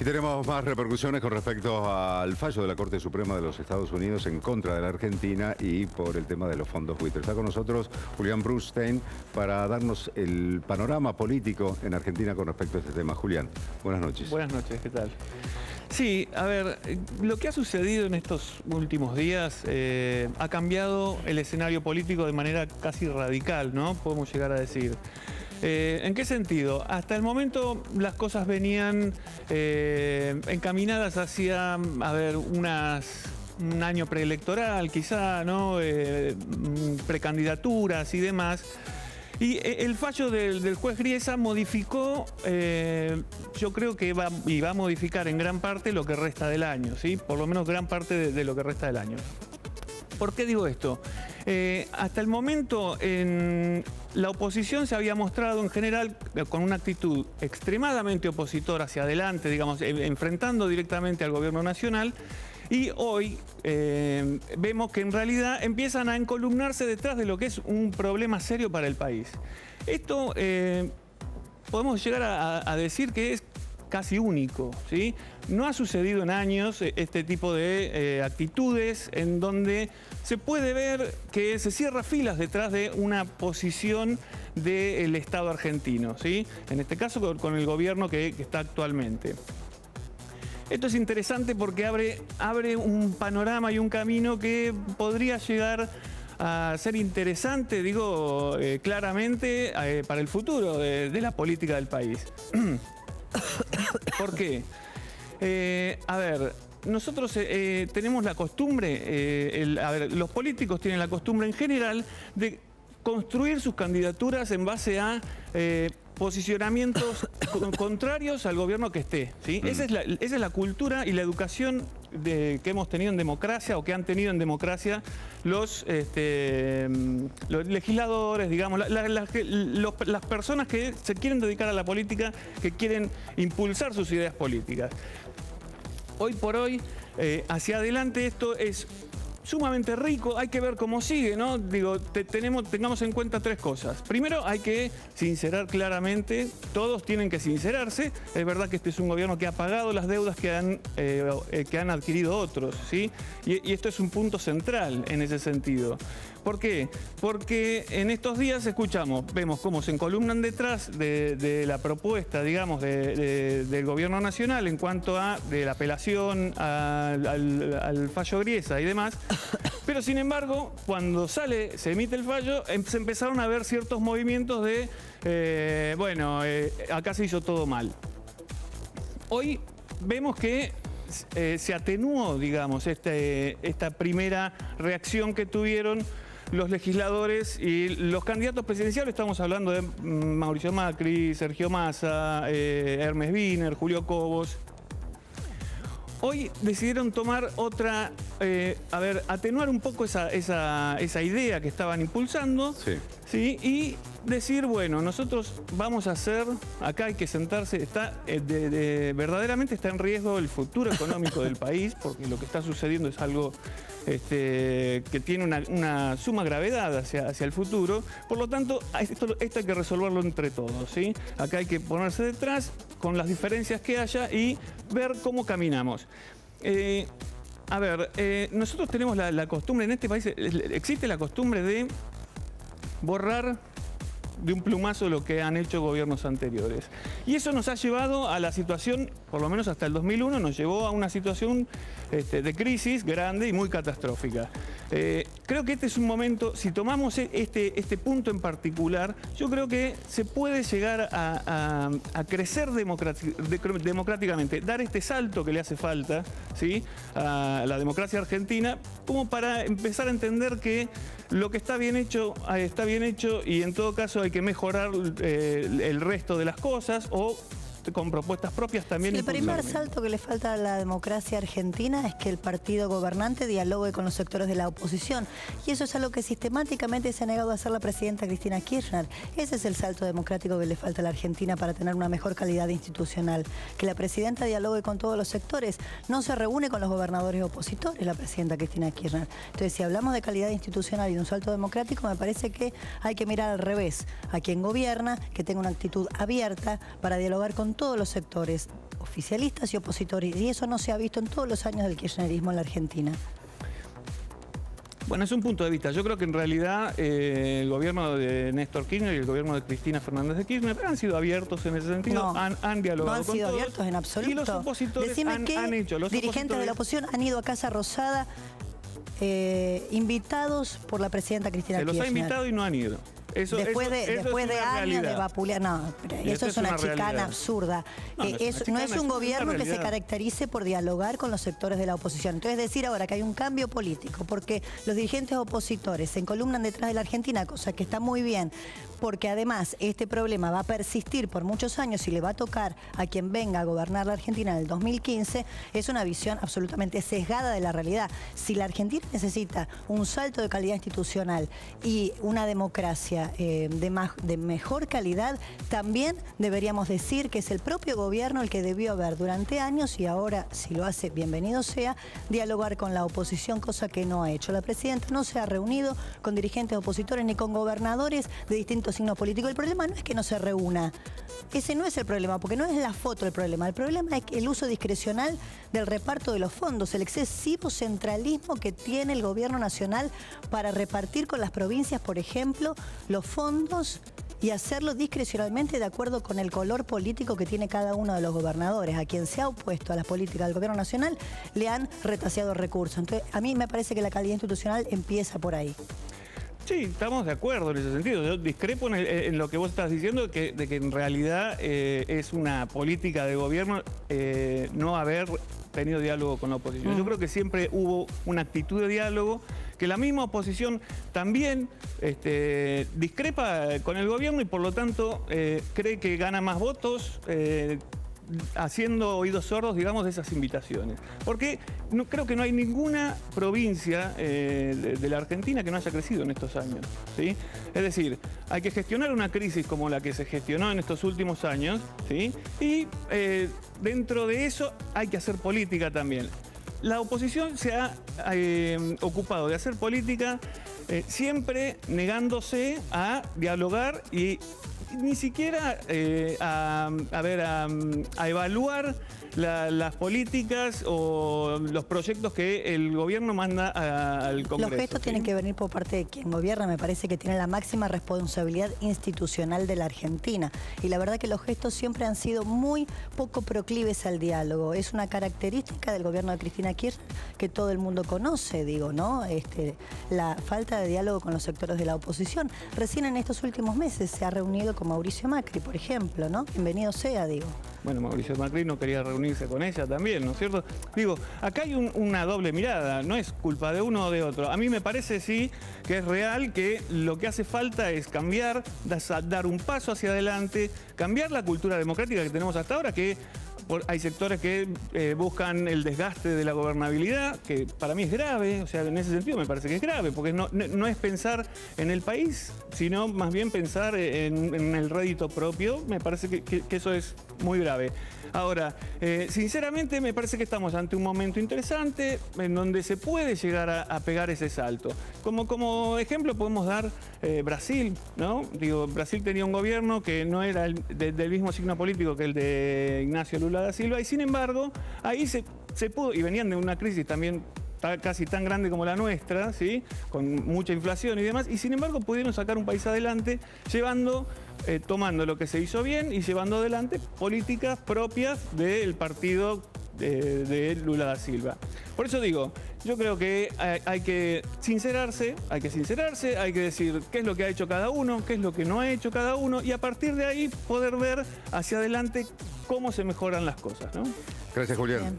Y tenemos más repercusiones con respecto al fallo de la Corte Suprema de los Estados Unidos en contra de la Argentina y por el tema de los fondos buitres. Está con nosotros Julián Brustein para darnos el panorama político en Argentina con respecto a este tema. Julián, buenas noches. Buenas noches, ¿qué tal? Sí, a ver, lo que ha sucedido en estos últimos días ha cambiado el escenario político de manera casi radical, ¿no? Podemos llegar a decir. ¿En qué sentido? Hasta el momento las cosas venían encaminadas hacia, a ver, un año preelectoral quizá, ¿no? Precandidaturas y demás. Y el fallo del juez Griesa modificó, yo creo que va a modificar en gran parte lo que resta del año, ¿sí? Por lo menos gran parte de lo que resta del año. ¿Por qué digo esto? Hasta el momento la oposición se había mostrado en general con una actitud extremadamente opositora hacia adelante, digamos, enfrentando directamente al gobierno nacional. Y hoy vemos que en realidad empiezan a encolumnarse detrás de lo que es un problema serio para el país. Esto podemos llegar a decir que es casi único, ¿sí? No ha sucedido en años este tipo de actitudes en donde se puede ver que se cierra filas detrás de una posición del Estado argentino, ¿sí? En este caso con el gobierno que está actualmente. Esto es interesante porque abre un panorama y un camino que podría llegar a ser interesante, digo claramente, para el futuro de la política del país. ¿Por qué? A ver, nosotros tenemos la costumbre, los políticos tienen la costumbre en general de construir sus candidaturas en base a posicionamientos contrarios al gobierno que esté, ¿sí? Esa es la cultura y la educación que hemos tenido en democracia o que han tenido en democracia los legisladores, digamos, las personas que se quieren dedicar a la política, que quieren impulsar sus ideas políticas. Hoy por hoy, hacia adelante esto es sumamente rico, hay que ver cómo sigue, ¿no? Digo, tengamos en cuenta tres cosas. Primero, hay que sincerar claramente, todos tienen que sincerarse. Es verdad que este es un gobierno que ha pagado las deudas que han adquirido otros, ¿sí? Y esto es un punto central en ese sentido. ¿Por qué? Porque en estos días vemos cómo se encolumnan detrás de la propuesta, digamos, del gobierno nacional en cuanto a la apelación al fallo Griesa y demás. Pero sin embargo, cuando se emite el fallo, se empezaron a ver ciertos movimientos de, acá se hizo todo mal. Hoy vemos que se atenuó, digamos, esta primera reacción que tuvieron los legisladores y los candidatos presidenciales. Estamos hablando de Mauricio Macri, Sergio Massa, Hermes Wiener, Julio Cobos. Hoy decidieron tomar atenuar un poco esa idea que estaban impulsando, ¿sí? Y decir, bueno, nosotros vamos a hacer, acá hay que sentarse, verdaderamente está en riesgo el futuro económico del país, porque lo que está sucediendo es algo que tiene una suma gravedad hacia el futuro. Por lo tanto, esto hay que resolverlo entre todos, ¿sí? Acá hay que ponerse detrás con las diferencias que haya y ver cómo caminamos. Nosotros tenemos la costumbre, en este país existe la costumbre de borrar de un plumazo lo que han hecho gobiernos anteriores. Y eso nos ha llevado a la situación, por lo menos hasta el 2001, nos llevó a una situación de crisis grande y muy catastrófica. Creo que este es un momento, si tomamos este punto en particular, yo creo que se puede llegar a crecer democráticamente, dar este salto que le hace falta, ¿sí?, a la democracia argentina, como para empezar a entender que lo que está bien hecho y en todo caso hay que mejorar el resto de las cosas o con propuestas propias también. El primer salto que le falta a la democracia argentina es que el partido gobernante dialogue con los sectores de la oposición. Y eso es algo que sistemáticamente se ha negado a hacer la presidenta Cristina Kirchner. Ese es el salto democrático que le falta a la Argentina para tener una mejor calidad institucional. Que la presidenta dialogue con todos los sectores. No se reúne con los gobernadores opositores la presidenta Cristina Kirchner. Entonces, si hablamos de calidad institucional y de un salto democrático, me parece que hay que mirar al revés. A quien gobierna, que tenga una actitud abierta para dialogar con con todos los sectores, oficialistas y opositores, y eso no se ha visto en todos los años del kirchnerismo en la Argentina. Bueno, es un punto de vista. Yo creo que en realidad el gobierno de Néstor Kirchner y el gobierno de Cristina Fernández de Kirchner han sido abiertos en ese sentido, No, han dialogado no han con sido todos, abiertos en absoluto. y los opositores Decime han hecho. Los dirigentes de la oposición han ido a Casa Rosada invitados por la presidenta Cristina Kirchner. Se los ha invitado y no han ido. Después de años de vapulear, no, eso es una chicana realidad absurda. No es un gobierno que se caracterice por dialogar con los sectores de la oposición. Entonces decir ahora que hay un cambio político porque los dirigentes opositores se encolumnan detrás de la Argentina, cosa que está muy bien, porque además este problema va a persistir por muchos años y le va a tocar a quien venga a gobernar la Argentina en el 2015, es una visión absolutamente sesgada de la realidad. Si la Argentina necesita un salto de calidad institucional y una democracia de mejor calidad, también deberíamos decir que es el propio gobierno el que debió haber durante años, y ahora, si lo hace, bienvenido sea, dialogar con la oposición, cosa que no ha hecho. La presidenta no se ha reunido con dirigentes opositores ni con gobernadores de distintos signos políticos. El problema no es que no se reúna. Ese no es el problema, porque no es la foto el problema. El problema es el uso discrecional del reparto de los fondos, el excesivo centralismo que tiene el gobierno nacional para repartir con las provincias, por ejemplo, los fondos, y hacerlo discrecionalmente de acuerdo con el color político que tiene cada uno de los gobernadores. A quien se ha opuesto a las políticas del gobierno nacional le han retaseado recursos. Entonces, a mí me parece que la calidad institucional empieza por ahí. Sí, estamos de acuerdo en ese sentido. Yo discrepo en lo que vos estás diciendo, de que en realidad es una política de gobierno no haber tenido diálogo con la oposición. Yo creo que siempre hubo una actitud de diálogo, que la misma oposición también discrepa con el gobierno y por lo tanto cree que gana más votos haciendo oídos sordos, digamos, de esas invitaciones. Porque creo que no hay ninguna provincia de la Argentina que no haya crecido en estos años, ¿sí? Es decir, hay que gestionar una crisis como la que se gestionó en estos últimos años, ¿sí? Y dentro de eso hay que hacer política también. La oposición se ha ocupado de hacer política siempre negándose a dialogar y ni siquiera a evaluar las políticas o los proyectos que el gobierno manda al Congreso. Los gestos tienen que venir por parte de quien gobierna, me parece que tiene la máxima responsabilidad institucional de la Argentina. Y la verdad que los gestos siempre han sido muy poco proclives al diálogo. Es una característica del gobierno de Cristina Kirchner que todo el mundo conoce, digo, ¿no? La falta de diálogo con los sectores de la oposición. Recién en estos últimos meses se ha reunido con Mauricio Macri, por ejemplo, ¿no? Bienvenido sea, digo. Bueno, Mauricio Macri no quería reunirse con ella también, ¿no es cierto? Digo, acá hay una doble mirada, no es culpa de uno o de otro. A mí me parece, sí, que es real que lo que hace falta es cambiar, dar un paso hacia adelante, cambiar la cultura democrática que tenemos hasta ahora, que hay sectores que buscan el desgaste de la gobernabilidad, que para mí es grave, o sea, en ese sentido me parece que es grave, porque no es pensar en el país, sino más bien pensar en el rédito propio. Me parece que eso es muy grave. Ahora, sinceramente me parece que estamos ante un momento interesante en donde se puede llegar a pegar ese salto. Como ejemplo podemos dar Brasil, ¿no? Digo, Brasil tenía un gobierno que no era del mismo signo político que el de Ignacio Lula da Silva y sin embargo ahí se pudo, y venían de una crisis también casi tan grande como la nuestra, ¿sí? Con mucha inflación y demás, y sin embargo pudieron sacar un país adelante tomando lo que se hizo bien y llevando adelante políticas propias del partido de Lula da Silva. Por eso digo, yo creo que hay que sincerarse, hay que decir qué es lo que ha hecho cada uno, qué es lo que no ha hecho cada uno, y a partir de ahí poder ver hacia adelante cómo se mejoran las cosas, ¿no? Gracias, Julián. Bien.